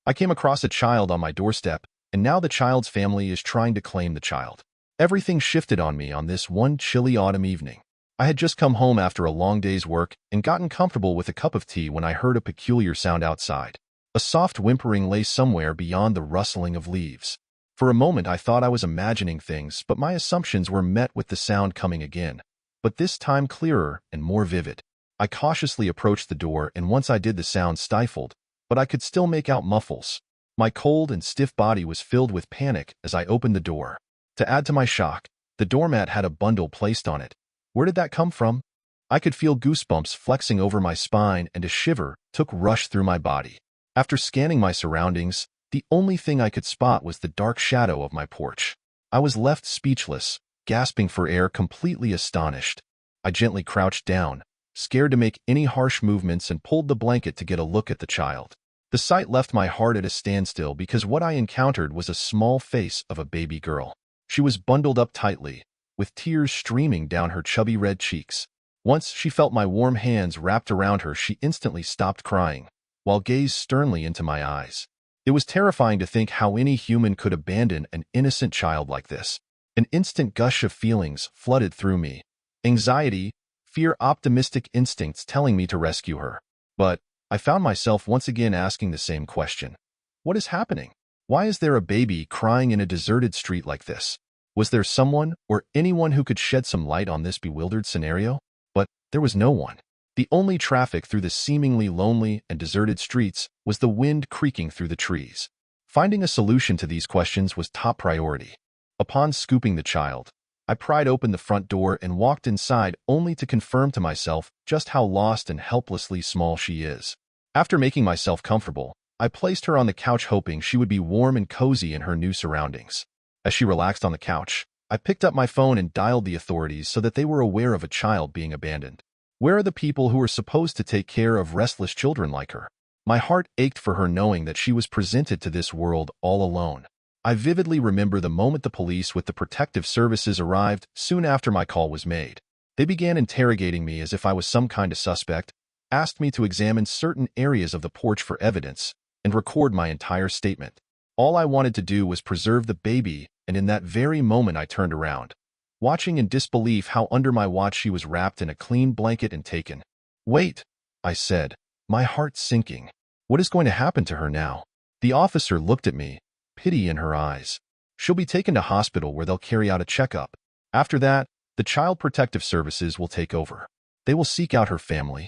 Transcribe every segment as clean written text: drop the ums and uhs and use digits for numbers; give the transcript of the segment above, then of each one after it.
I came across a child on my doorstep, and now the child's family is trying to claim the child. Everything shifted on me on this one chilly autumn evening. I had just come home after a long day's work and gotten comfortable with a cup of tea when I heard a peculiar sound outside. A soft whimpering lay somewhere beyond the rustling of leaves. For a moment I thought I was imagining things, but my assumptions were met with the sound coming again, but this time clearer and more vivid. I cautiously approached the door, and once I did, the sound stifled, but I could still make out muffles. My cold and stiff body was filled with panic as I opened the door. To add to my shock, the doormat had a bundle placed on it. Where did that come from? I could feel goosebumps flexing over my spine, and a shiver took rush through my body. After scanning my surroundings, the only thing I could spot was the dark shadow of my porch. I was left speechless, gasping for air, completely astonished. I gently crouched down, scared to make any harsh movements, and pulled the blanket to get a look at the child. The sight left my heart at a standstill because what I encountered was a small face of a baby girl. She was bundled up tightly, with tears streaming down her chubby red cheeks. Once she felt my warm hands wrapped around her, she instantly stopped crying, while gazed sternly into my eyes. It was terrifying to think how any human could abandon an innocent child like this. An instant gush of feelings flooded through me. Anxiety, fear, optimistic instincts telling me to rescue her. But I found myself once again asking the same question. What is happening? Why is there a baby crying in a deserted street like this? Was there someone or anyone who could shed some light on this bewildered scenario? But there was no one. The only traffic through the seemingly lonely and deserted streets was the wind creaking through the trees. Finding a solution to these questions was top priority. Upon scooping the child, I pried open the front door and walked inside, only to confirm to myself just how lost and helplessly small she is. After making myself comfortable, I placed her on the couch, hoping she would be warm and cozy in her new surroundings. As she relaxed on the couch, I picked up my phone and dialed the authorities so that they were aware of a child being abandoned. Where are the people who are supposed to take care of restless children like her? My heart ached for her, knowing that she was presented to this world all alone. I vividly remember the moment the police with the protective services arrived soon after my call was made. They began interrogating me as if I was some kind of suspect, asked me to examine certain areas of the porch for evidence, and record my entire statement. All I wanted to do was preserve the baby, and in that very moment I turned around, watching in disbelief how under my watch she was wrapped in a clean blanket and taken. "Wait," I said, my heart sinking. "What is going to happen to her now?" The officer looked at me, pity in her eyes. "She'll be taken to hospital where they'll carry out a checkup. After that, the Child Protective Services will take over. They will seek out her family."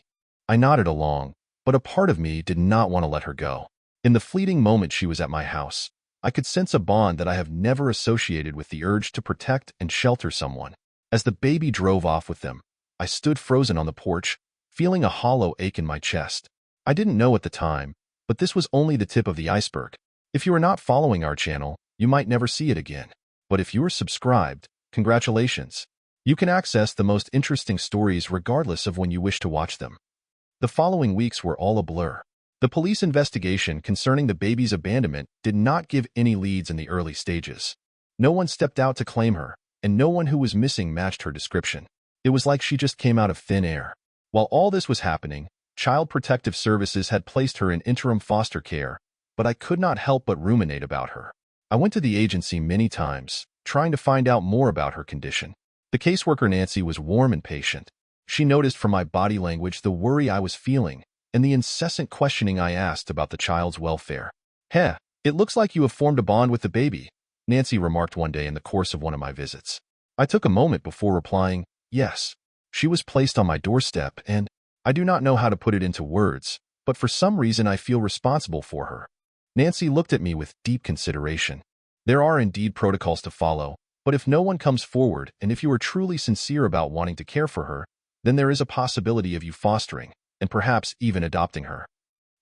I nodded along, but a part of me did not want to let her go. In the fleeting moment she was at my house, I could sense a bond that I have never associated with the urge to protect and shelter someone. As the baby drove off with them, I stood frozen on the porch, feeling a hollow ache in my chest. I didn't know at the time, but this was only the tip of the iceberg. If you are not following our channel, you might never see it again. But if you are subscribed, congratulations. You can access the most interesting stories regardless of when you wish to watch them. The following weeks were all a blur. The police investigation concerning the baby's abandonment did not give any leads in the early stages. No one stepped out to claim her, and no one who was missing matched her description. It was like she just came out of thin air. While all this was happening, Child Protective Services had placed her in interim foster care, but I could not help but ruminate about her. I went to the agency many times, trying to find out more about her condition. The caseworker Nancy was warm and patient. She noticed from my body language the worry I was feeling and the incessant questioning I asked about the child's welfare. "Heh, it looks like you have formed a bond with the baby," Nancy remarked one day in the course of one of my visits. I took a moment before replying, "Yes." She was placed on my doorstep, and I do not know how to put it into words, but for some reason I feel responsible for her. Nancy looked at me with deep consideration. There are indeed protocols to follow, but if no one comes forward and if you are truly sincere about wanting to care for her, then there is a possibility of you fostering, and perhaps even adopting her.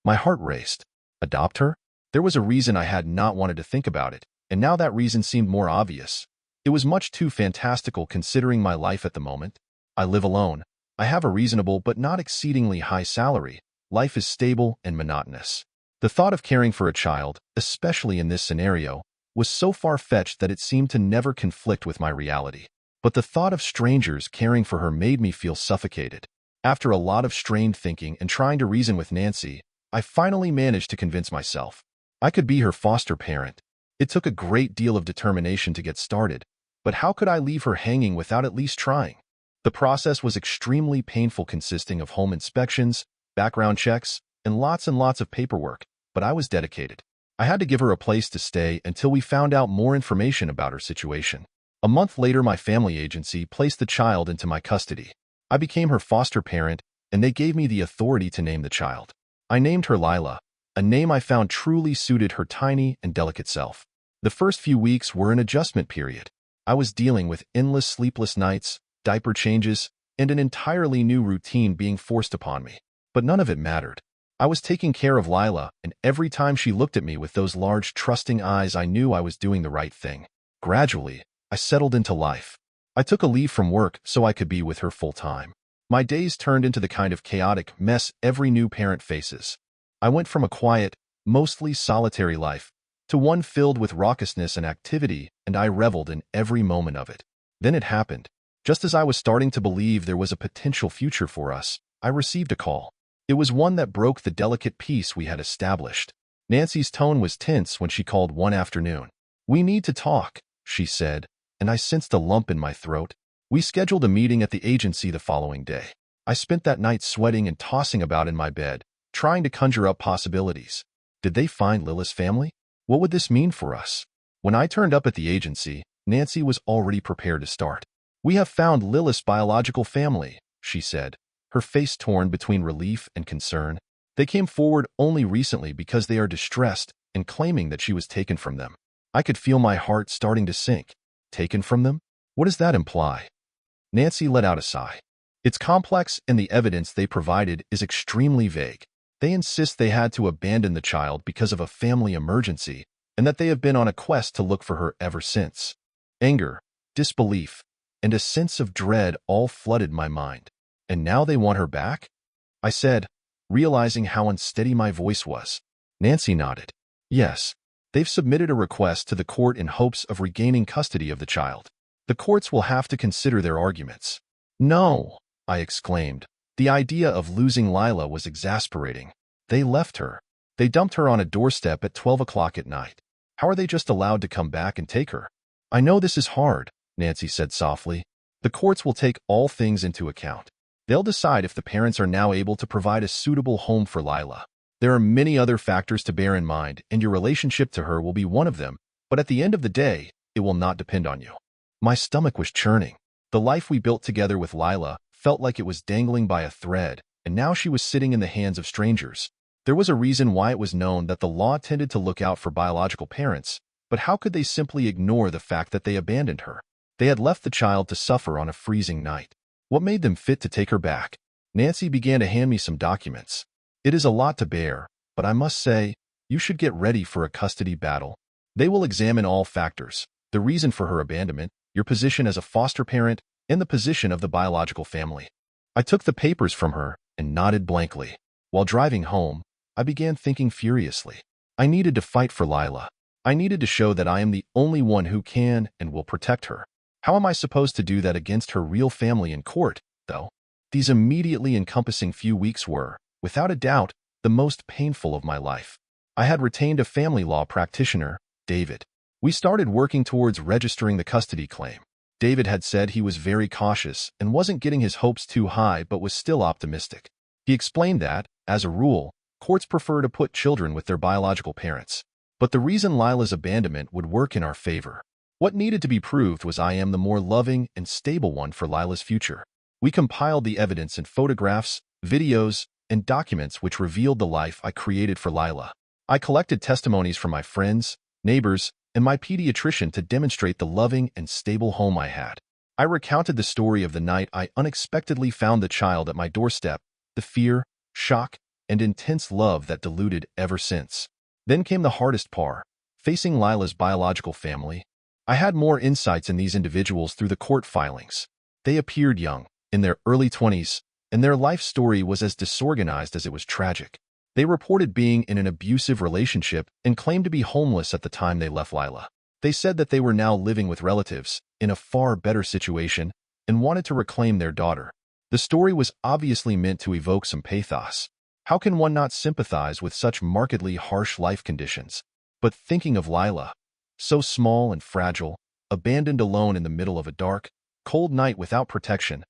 My heart raced. Adopt her? There was a reason I had not wanted to think about it, and now that reason seemed more obvious. It was much too fantastical considering my life at the moment. I live alone. I have a reasonable but not exceedingly high salary. Life is stable and monotonous. The thought of caring for a child, especially in this scenario, was so far-fetched that it seemed to never conflict with my reality. But the thought of strangers caring for her made me feel suffocated. After a lot of strained thinking and trying to reason with Nancy, I finally managed to convince myself. I could be her foster parent. It took a great deal of determination to get started, but how could I leave her hanging without at least trying? The process was extremely painful, consisting of home inspections, background checks, and lots of paperwork, but I was dedicated. I had to give her a place to stay until we found out more information about her situation. A month later, my family agency placed the child into my custody. I became her foster parent, and they gave me the authority to name the child. I named her Lila, a name I found truly suited her tiny and delicate self. The first few weeks were an adjustment period. I was dealing with endless sleepless nights, diaper changes, and an entirely new routine being forced upon me. But none of it mattered. I was taking care of Lila, and every time she looked at me with those large, trusting eyes, I knew I was doing the right thing. Gradually, I settled into life. I took a leave from work so I could be with her full time. My days turned into the kind of chaotic mess every new parent faces. I went from a quiet, mostly solitary life to one filled with raucousness and activity, and I reveled in every moment of it. Then it happened. Just as I was starting to believe there was a potential future for us, I received a call. It was one that broke the delicate peace we had established. Nancy's tone was tense when she called one afternoon. "We need to talk," she said, and I sensed a lump in my throat. We scheduled a meeting at the agency the following day. I spent that night sweating and tossing about in my bed, trying to conjure up possibilities. Did they find Lila's family? What would this mean for us? When I turned up at the agency, Nancy was already prepared to start. "We have found Lila's biological family," she said, her face torn between relief and concern. "They came forward only recently because they are distressed and claiming that she was taken from them." I could feel my heart starting to sink. Taken from them? What does that imply? Nancy let out a sigh. "It's complex, and the evidence they provided is extremely vague. They insist they had to abandon the child because of a family emergency, and that they have been on a quest to look for her ever since." Anger, disbelief, and a sense of dread all flooded my mind. "And now they want her back?" I said, realizing how unsteady my voice was. Nancy nodded. "Yes. They've submitted a request to the court in hopes of regaining custody of the child. The courts will have to consider their arguments." "No," I exclaimed. The idea of losing Lila was exasperating. "They left her. They dumped her on a doorstep at 12 o'clock at night. How are they just allowed to come back and take her?" "I know this is hard," Nancy said softly. "The courts will take all things into account. They'll decide if the parents are now able to provide a suitable home for Lila. There are many other factors to bear in mind, and your relationship to her will be one of them, but at the end of the day, it will not depend on you." My stomach was churning. The life we built together with Lila felt like it was dangling by a thread, and now she was sitting in the hands of strangers. There was a reason why it was known that the law tended to look out for biological parents, but how could they simply ignore the fact that they abandoned her? They had left the child to suffer on a freezing night. What made them fit to take her back? Nancy began to hand me some documents. "It is a lot to bear, but I must say, you should get ready for a custody battle. They will examine all factors: the reason for her abandonment, your position as a foster parent, and the position of the biological family." I took the papers from her and nodded blankly. While driving home, I began thinking furiously. I needed to fight for Lila. I needed to show that I am the only one who can and will protect her. How am I supposed to do that against her real family in court, though? These immediately encompassing few weeks were, without a doubt, the most painful of my life. I had retained a family law practitioner, David. We started working towards registering the custody claim. David had said he was very cautious and wasn't getting his hopes too high but was still optimistic. He explained that, as a rule, courts prefer to put children with their biological parents. But the reason Lila's abandonment would work in our favor. What needed to be proved was I am the more loving and stable one for Lila's future. We compiled the evidence in photographs, videos, and documents which revealed the life I created for Lila. I collected testimonies from my friends, neighbors, and my pediatrician to demonstrate the loving and stable home I had. I recounted the story of the night I unexpectedly found the child at my doorstep, the fear, shock, and intense love that diluted ever since. Then came the hardest part, facing Lila's biological family. I had more insights in these individuals through the court filings. They appeared young, in their early 20s, and their life story was as disorganized as it was tragic. They reported being in an abusive relationship and claimed to be homeless at the time they left Lila. They said that they were now living with relatives, in a far better situation, and wanted to reclaim their daughter. The story was obviously meant to evoke some pathos. How can one not sympathize with such markedly harsh life conditions? But thinking of Lila, so small and fragile, abandoned alone in the middle of a dark, cold night without protection,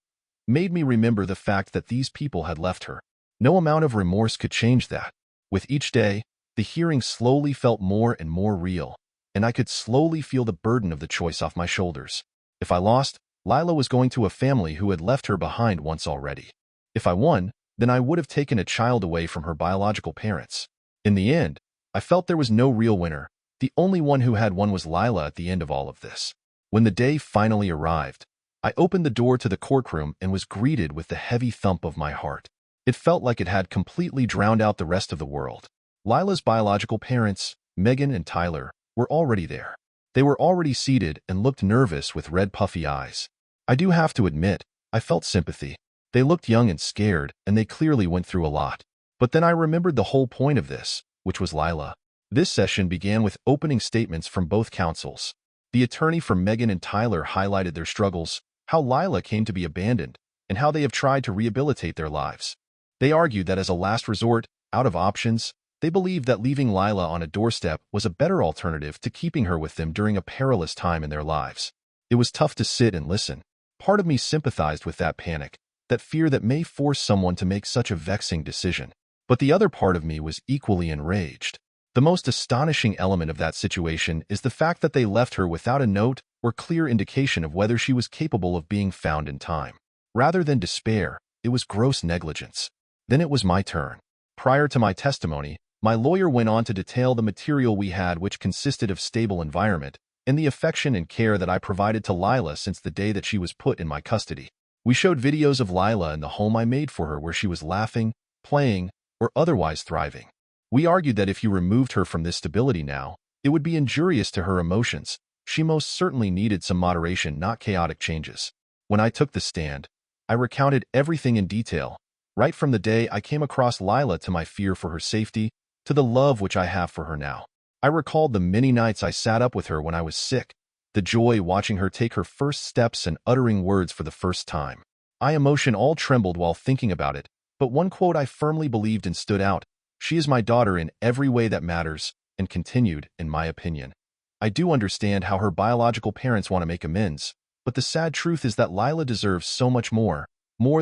made me remember the fact that these people had left her. No amount of remorse could change that. With each day, the hearing slowly felt more and more real, and I could slowly feel the burden of the choice off my shoulders. If I lost, Lila was going to a family who had left her behind once already. If I won, then I would have taken a child away from her biological parents. In the end, I felt there was no real winner. The only one who had won was Lila at the end of all of this. When the day finally arrived, I opened the door to the courtroom and was greeted with the heavy thump of my heart. It felt like it had completely drowned out the rest of the world. Lila's biological parents, Megan and Tyler, were already there. They were already seated and looked nervous with red puffy eyes. I do have to admit, I felt sympathy. They looked young and scared, and they clearly went through a lot. But then I remembered the whole point of this, which was Lila. This session began with opening statements from both counsels. The attorney for Megan and Tyler highlighted their struggles, how Lila came to be abandoned, and how they have tried to rehabilitate their lives. They argued that as a last resort, out of options, they believed that leaving Lila on a doorstep was a better alternative to keeping her with them during a perilous time in their lives. It was tough to sit and listen. Part of me sympathized with that panic, that fear that may force someone to make such a vexing decision. But the other part of me was equally enraged. The most astonishing element of that situation is the fact that they left her without a note or clear indication of whether she was capable of being found in time. Rather than despair, it was gross negligence. Then it was my turn. Prior to my testimony, my lawyer went on to detail the material we had, which consisted of stable environment and the affection and care that I provided to Lila since the day that she was put in my custody. We showed videos of Lila in the home I made for her where she was laughing, playing, or otherwise thriving. We argued that if you removed her from this stability now, it would be injurious to her emotions. She most certainly needed some moderation, not chaotic changes. When I took the stand, I recounted everything in detail, right from the day I came across Lila to my fear for her safety, to the love which I have for her now. I recalled the many nights I sat up with her when I was sick, the joy watching her take her first steps and uttering words for the first time. My emotion all trembled while thinking about it, but one quote I firmly believed in stood out. She is my daughter in every way that matters, and continued, in my opinion. I do understand how her biological parents want to make amends, but the sad truth is that Lila deserves so much more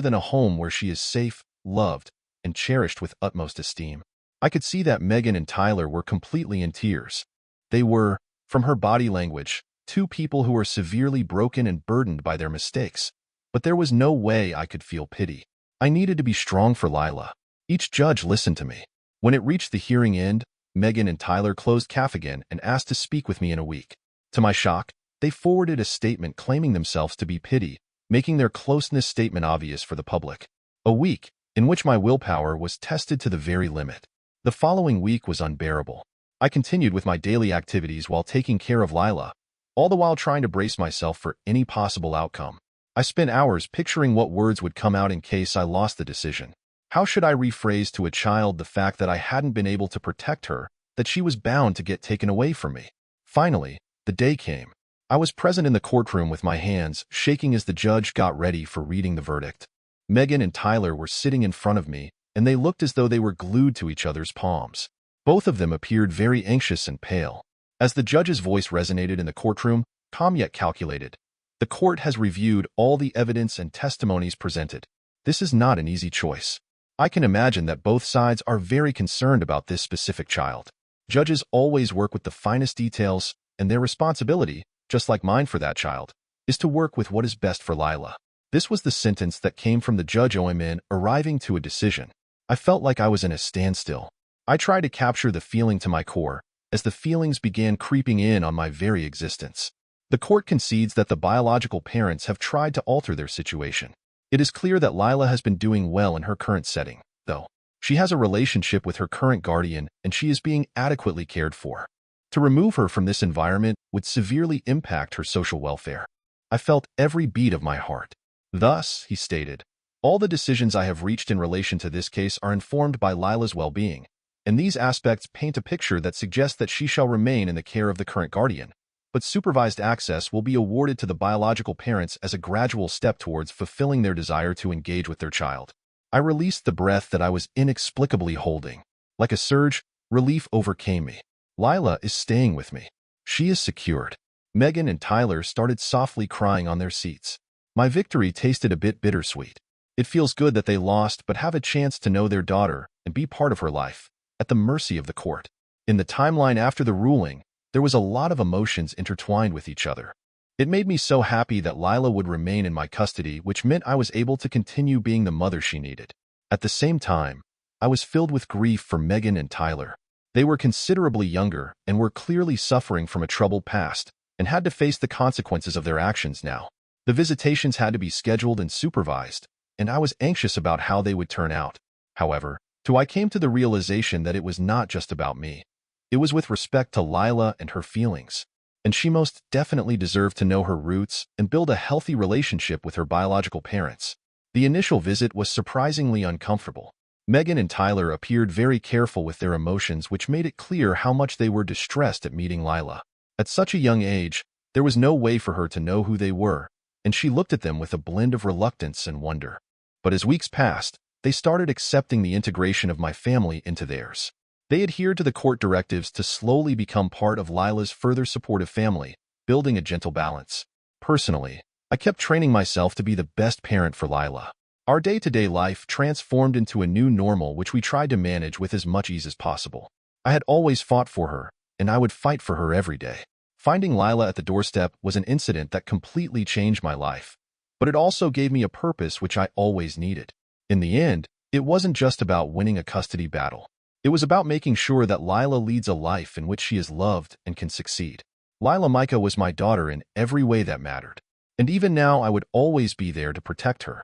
than a home where she is safe, loved, and cherished with utmost esteem. I could see that Megan and Tyler were completely in tears. They were, from her body language, two people who were severely broken and burdened by their mistakes. But there was no way I could feel pity. I needed to be strong for Lila. Each judge listened to me. When it reached the hearing end, Megan and Tyler closed CAF again and asked to speak with me in a week. To my shock, they forwarded a statement claiming themselves to be pity, making their closeness statement obvious for the public. A week in which my willpower was tested to the very limit. The following week was unbearable. I continued with my daily activities while taking care of Lila, all the while trying to brace myself for any possible outcome. I spent hours picturing what words would come out in case I lost the decision. How should I rephrase to a child the fact that I hadn't been able to protect her, that she was bound to get taken away from me? Finally, the day came. I was present in the courtroom with my hands shaking as the judge got ready for reading the verdict. Megan and Tyler were sitting in front of me, and they looked as though they were glued to each other's palms. Both of them appeared very anxious and pale. As the judge's voice resonated in the courtroom, calm yet calculated, "The court has reviewed all the evidence and testimonies presented. This is not an easy choice. I can imagine that both sides are very concerned about this specific child. Judges always work with the finest details, and their responsibility, just like mine for that child, is to work with what is best for Lila." This was the sentence that came from the judge OMN arriving to a decision. I felt like I was in a standstill. I tried to capture the feeling to my core, as the feelings began creeping in on my very existence. The court concedes that the biological parents have tried to alter their situation. It is clear that Lila has been doing well in her current setting, though. She has a relationship with her current guardian, and she is being adequately cared for. To remove her from this environment would severely impact her social welfare. I felt every beat of my heart. Thus, he stated, all the decisions I have reached in relation to this case are informed by Lila's well-being, and these aspects paint a picture that suggests that she shall remain in the care of the current guardian, but supervised access will be awarded to the biological parents as a gradual step towards fulfilling their desire to engage with their child. I released the breath that I was inexplicably holding. Like a surge, relief overcame me. Lila is staying with me. She is secured. Megan and Tyler started softly crying on their seats. My victory tasted a bit bittersweet. It feels good that they lost but have a chance to know their daughter and be part of her life, at the mercy of the court. In the timeline after the ruling, there was a lot of emotions intertwined with each other. It made me so happy that Lila would remain in my custody, which meant I was able to continue being the mother she needed. At the same time, I was filled with grief for Megan and Tyler. They were considerably younger and were clearly suffering from a troubled past and had to face the consequences of their actions now. The visitations had to be scheduled and supervised, and I was anxious about how they would turn out. However, I came to the realization that it was not just about me. It was with respect to Lila and her feelings, and she most definitely deserved to know her roots and build a healthy relationship with her biological parents. The initial visit was surprisingly uncomfortable. Megan and Tyler appeared very careful with their emotions, which made it clear how much they were distressed at meeting Lila. At such a young age, there was no way for her to know who they were, and she looked at them with a blend of reluctance and wonder. But as weeks passed, they started accepting the integration of my family into theirs. They adhered to the court directives to slowly become part of Lila's further supportive family, building a gentle balance. Personally, I kept training myself to be the best parent for Lila. Our day-to-day life transformed into a new normal which we tried to manage with as much ease as possible. I had always fought for her, and I would fight for her every day. Finding Lila at the doorstep was an incident that completely changed my life, but it also gave me a purpose which I always needed. In the end, it wasn't just about winning a custody battle. It was about making sure that Lila leads a life in which she is loved and can succeed. Lila Micah was my daughter in every way that mattered, and even now I would always be there to protect her.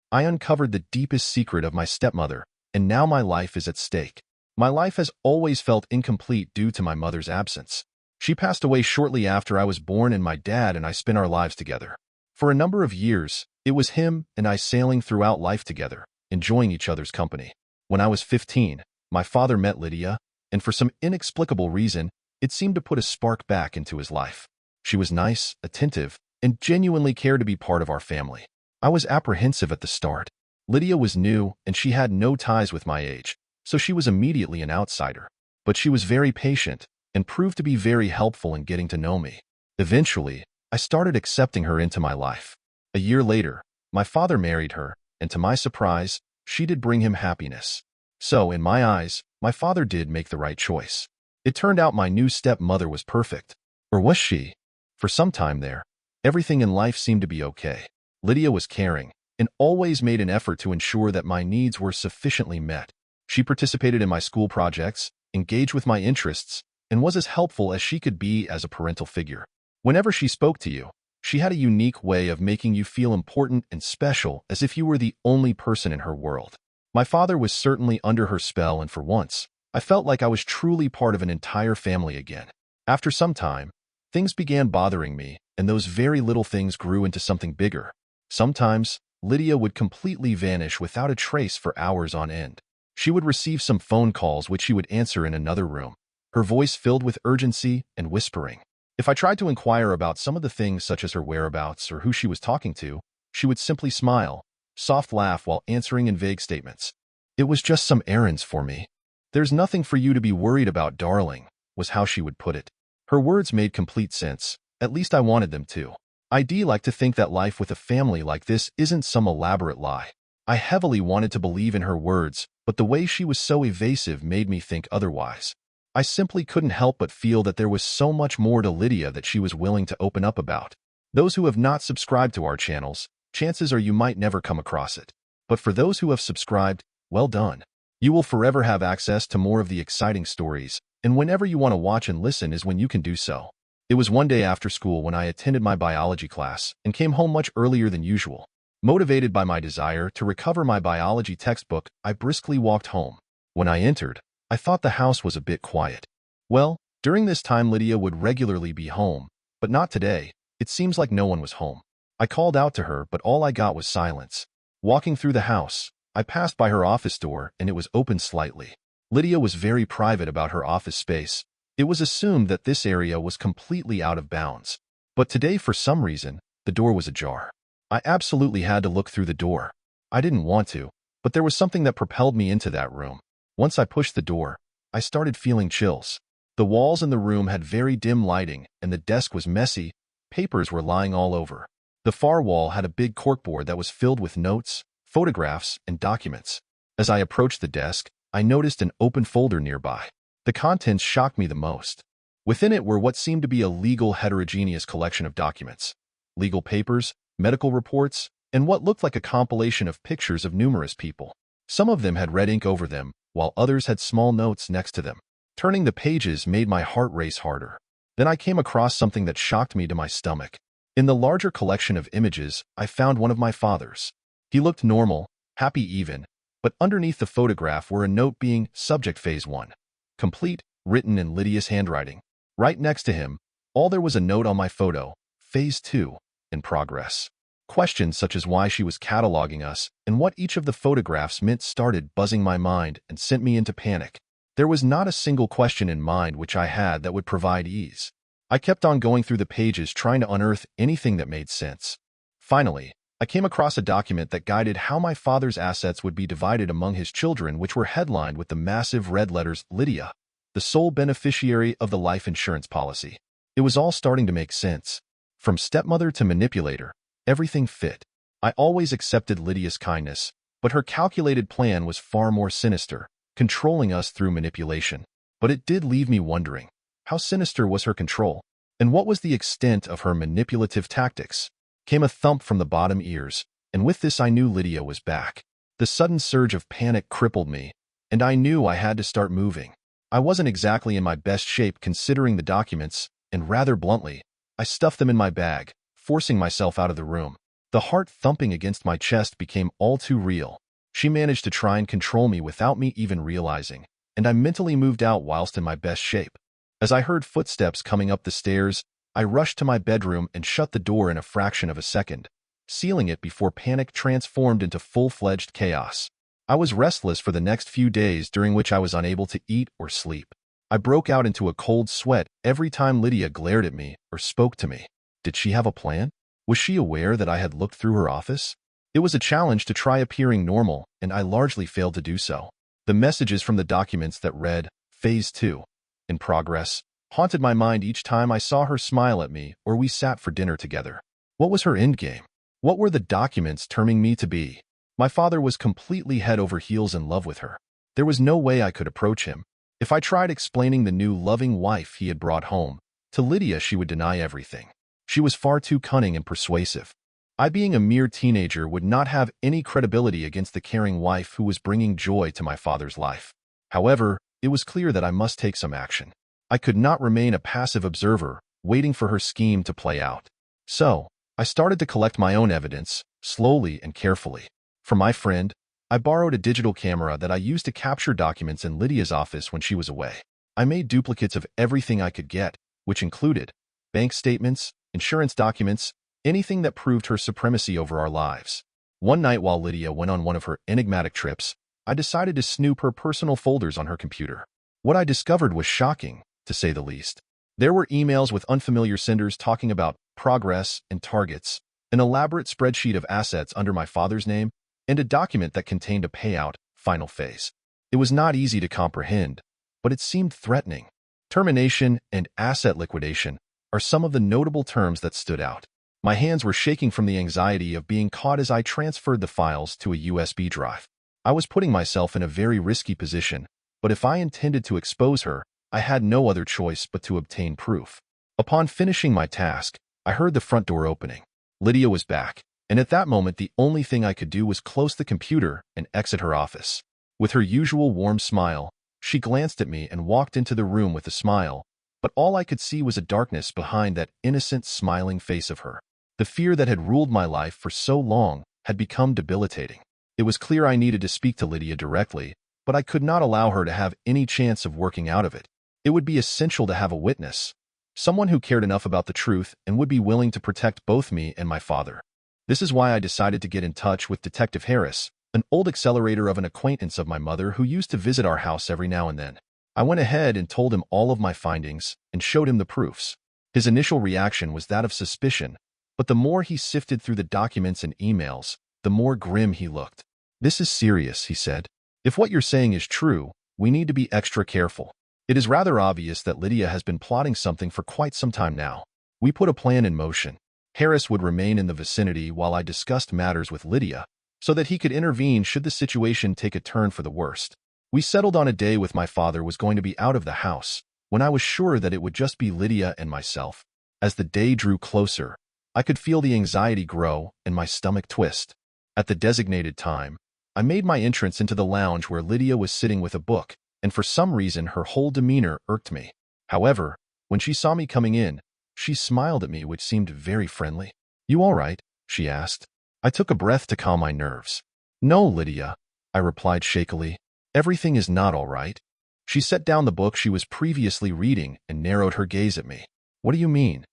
I uncovered the deepest secret of my stepmother, and now my life is at stake. My life has always felt incomplete due to my mother's absence. She passed away shortly after I was born, and my dad and I spent our lives together. For a number of years, it was him and I sailing throughout life together, enjoying each other's company. When I was 15, my father met Lydia, and for some inexplicable reason, it seemed to put a spark back into his life. She was nice, attentive, and genuinely cared to be part of our family. I was apprehensive at the start. Lydia was new, and she had no ties with my age, so she was immediately an outsider. But she was very patient and proved to be very helpful in getting to know me. Eventually, I started accepting her into my life. A year later, my father married her, and to my surprise, she did bring him happiness. So, in my eyes, my father did make the right choice. It turned out my new stepmother was perfect. Or was she? For some time there, everything in life seemed to be okay. Lydia was caring and always made an effort to ensure that my needs were sufficiently met. She participated in my school projects, engaged with my interests, and was as helpful as she could be as a parental figure. Whenever she spoke to you, she had a unique way of making you feel important and special, as if you were the only person in her world. My father was certainly under her spell, and for once, I felt like I was truly part of an entire family again. After some time, things began bothering me, and those very little things grew into something bigger. Sometimes, Lydia would completely vanish without a trace for hours on end. She would receive some phone calls which she would answer in another room, her voice filled with urgency and whispering. If I tried to inquire about some of the things such as her whereabouts or who she was talking to, she would simply smile, soft laugh while answering in vague statements. "It was just some errands for me. There's nothing for you to be worried about, darling," was how she would put it. Her words made complete sense. At least I wanted them to. I'd like to think that life with a family like this isn't some elaborate lie. I heavily wanted to believe in her words, but the way she was so evasive made me think otherwise. I simply couldn't help but feel that there was so much more to Lydia that she was willing to open up about. Those who have not subscribed to our channels, chances are you might never come across it. But for those who have subscribed, well done. You will forever have access to more of the exciting stories, and whenever you want to watch and listen is when you can do so. It was one day after school when I attended my biology class and came home much earlier than usual. Motivated by my desire to recover my biology textbook, I briskly walked home. When I entered, I thought the house was a bit quiet. Well, during this time Lydia would regularly be home, but not today. It seems like no one was home. I called out to her, but all I got was silence. Walking through the house, I passed by her office door and it was open slightly. Lydia was very private about her office space. It was assumed that this area was completely out of bounds. But today, for some reason, the door was ajar. I absolutely had to look through the door. I didn't want to, but there was something that propelled me into that room. Once I pushed the door, I started feeling chills. The walls in the room had very dim lighting, and the desk was messy. Papers were lying all over. The far wall had a big corkboard that was filled with notes, photographs, and documents. As I approached the desk, I noticed an open folder nearby. The contents shocked me the most. Within it were what seemed to be a legal heterogeneous collection of documents. Legal papers, medical reports, and what looked like a compilation of pictures of numerous people. Some of them had red ink over them, while others had small notes next to them. Turning the pages made my heart race harder. Then I came across something that shocked me to my stomach. In the larger collection of images, I found one of my father's. He looked normal, happy even, but underneath the photograph were a note being Subject Phase 1. Complete, written in Lydia's handwriting. Right next to him, all there was a note on my photo, Phase 2, in progress. Questions such as why she was cataloging us and what each of the photographs meant started buzzing my mind and sent me into panic. There was not a single question in mind which I had that would provide ease. I kept on going through the pages trying to unearth anything that made sense. Finally, I came across a document that guided how my father's assets would be divided among his children, which were headlined with the massive red letters Lydia, the sole beneficiary of the life insurance policy. It was all starting to make sense. From stepmother to manipulator, everything fit. I always accepted Lydia's kindness, but her calculated plan was far more sinister, controlling us through manipulation. But it did leave me wondering, how sinister was her control? And what was the extent of her manipulative tactics? Came a thump from the bottom ears, and with this I knew Lydia was back. The sudden surge of panic crippled me, and I knew I had to start moving. I wasn't exactly in my best shape considering the documents, and rather bluntly, I stuffed them in my bag, forcing myself out of the room. The heart thumping against my chest became all too real. She managed to try and control me without me even realizing, and I mentally moved out whilst in my best shape. As I heard footsteps coming up the stairs, I rushed to my bedroom and shut the door in a fraction of a second, sealing it before panic transformed into full-fledged chaos. I was restless for the next few days, during which I was unable to eat or sleep. I broke out into a cold sweat every time Lydia glared at me or spoke to me. Did she have a plan? Was she aware that I had looked through her office? It was a challenge to try appearing normal, and I largely failed to do so. The messages from the documents that read, Phase 2, in progress, haunted my mind each time I saw her smile at me or we sat for dinner together. What was her endgame? What were the documents terming me to be? My father was completely head over heels in love with her. There was no way I could approach him. If I tried explaining the new loving wife he had brought home, to Lydia she would deny everything. She was far too cunning and persuasive. I, being a mere teenager, would not have any credibility against the caring wife who was bringing joy to my father's life. However, it was clear that I must take some action. I could not remain a passive observer, waiting for her scheme to play out. So, I started to collect my own evidence, slowly and carefully. From my friend, I borrowed a digital camera that I used to capture documents in Lydia's office when she was away. I made duplicates of everything I could get, which included bank statements, insurance documents, anything that proved her supremacy over our lives. One night while Lydia went on one of her enigmatic trips, I decided to snoop her personal folders on her computer. What I discovered was shocking, to say the least. There were emails with unfamiliar senders talking about progress and targets, an elaborate spreadsheet of assets under my father's name, and a document that contained a payout, final phase. It was not easy to comprehend, but it seemed threatening. Termination and asset liquidation are some of the notable terms that stood out. My hands were shaking from the anxiety of being caught as I transferred the files to a USB drive. I was putting myself in a very risky position, but if I intended to expose her, I had no other choice but to obtain proof. Upon finishing my task, I heard the front door opening. Lydia was back, and at that moment the only thing I could do was close the computer and exit her office. With her usual warm smile, she glanced at me and walked into the room with a smile, but all I could see was a darkness behind that innocent, smiling face of her. The fear that had ruled my life for so long had become debilitating. It was clear I needed to speak to Lydia directly, but I could not allow her to have any chance of working out of it. It would be essential to have a witness, someone who cared enough about the truth and would be willing to protect both me and my father. This is why I decided to get in touch with Detective Harris, an old accelerator of an acquaintance of my mother who used to visit our house every now and then. I went ahead and told him all of my findings and showed him the proofs. His initial reaction was that of suspicion, but the more he sifted through the documents and emails, the more grim he looked. "This is serious," he said. "If what you're saying is true, we need to be extra careful." It is rather obvious that Lydia has been plotting something for quite some time now. We put a plan in motion. Harris would remain in the vicinity while I discussed matters with Lydia, so that he could intervene should the situation take a turn for the worst. We settled on a day with my father was going to be out of the house, when I was sure that it would just be Lydia and myself. As the day drew closer, I could feel the anxiety grow and my stomach twist. At the designated time, I made my entrance into the lounge where Lydia was sitting with a book, and for some reason her whole demeanor irked me. However, when she saw me coming in, she smiled at me, which seemed very friendly. "You all right?" she asked. I took a breath to calm my nerves. "No, Lydia," I replied shakily. "Everything is not all right." She set down the book she was previously reading and narrowed her gaze at me. "What do you mean?"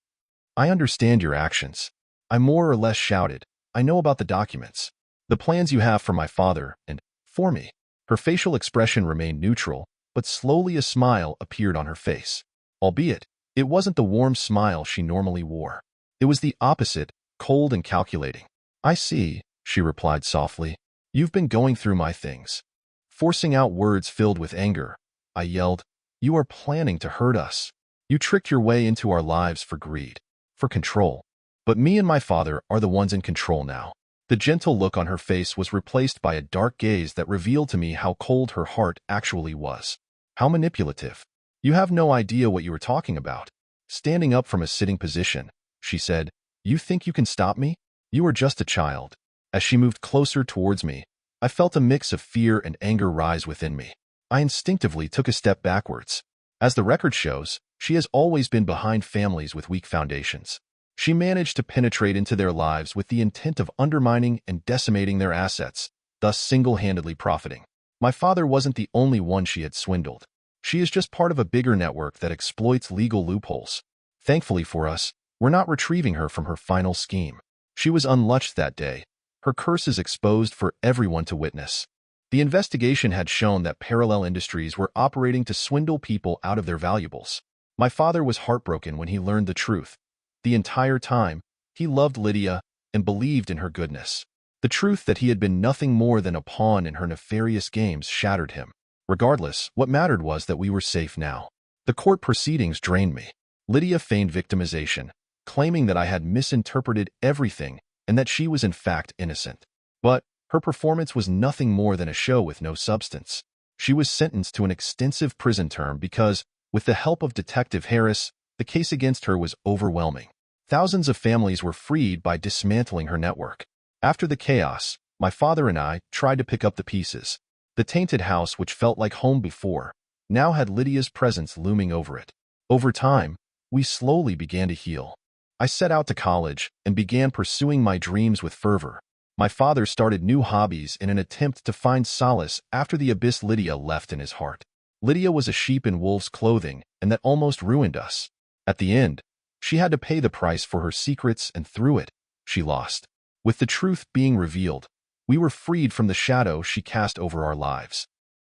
"I understand your actions," I more or less shouted. "I know about the documents, the plans you have for my father and for me." Her facial expression remained neutral, but slowly a smile appeared on her face. Albeit, it wasn't the warm smile she normally wore. It was the opposite, cold and calculating. "I see," she replied softly. "You've been going through my things." Forcing out words filled with anger, I yelled, "You are planning to hurt us. You tricked your way into our lives for greed, for control. But me and my father are the ones in control now." The gentle look on her face was replaced by a dark gaze that revealed to me how cold her heart actually was. How manipulative. "You have no idea what you are talking about." Standing up from a sitting position, she said, "You think you can stop me? You are just a child." As she moved closer towards me, I felt a mix of fear and anger rise within me. I instinctively took a step backwards. As the record shows, she has always been behind families with weak foundations. She managed to penetrate into their lives with the intent of undermining and decimating their assets, thus single-handedly profiting. My father wasn't the only one she had swindled. She is just part of a bigger network that exploits legal loopholes. Thankfully for us, we're not retrieving her from her final scheme. She was unlatched that day, her curses exposed for everyone to witness. The investigation had shown that parallel industries were operating to swindle people out of their valuables. My father was heartbroken when he learned the truth. The entire time, he loved Lydia and believed in her goodness. The truth that he had been nothing more than a pawn in her nefarious games shattered him. Regardless, what mattered was that we were safe now. The court proceedings drained me. Lydia feigned victimization, claiming that I had misinterpreted everything and that she was in fact innocent. But her performance was nothing more than a show with no substance. She was sentenced to an extensive prison term because, with the help of Detective Harris, the case against her was overwhelming. Thousands of families were freed by dismantling her network. After the chaos, my father and I tried to pick up the pieces. The tainted house, which felt like home before, now had Lydia's presence looming over it. Over time, we slowly began to heal. I set out to college and began pursuing my dreams with fervor. My father started new hobbies in an attempt to find solace after the abyss Lydia left in his heart. Lydia was a sheep in wolf's clothing, and that almost ruined us. At the end, she had to pay the price for her secrets, and through it, she lost. With the truth being revealed, we were freed from the shadow she cast over our lives.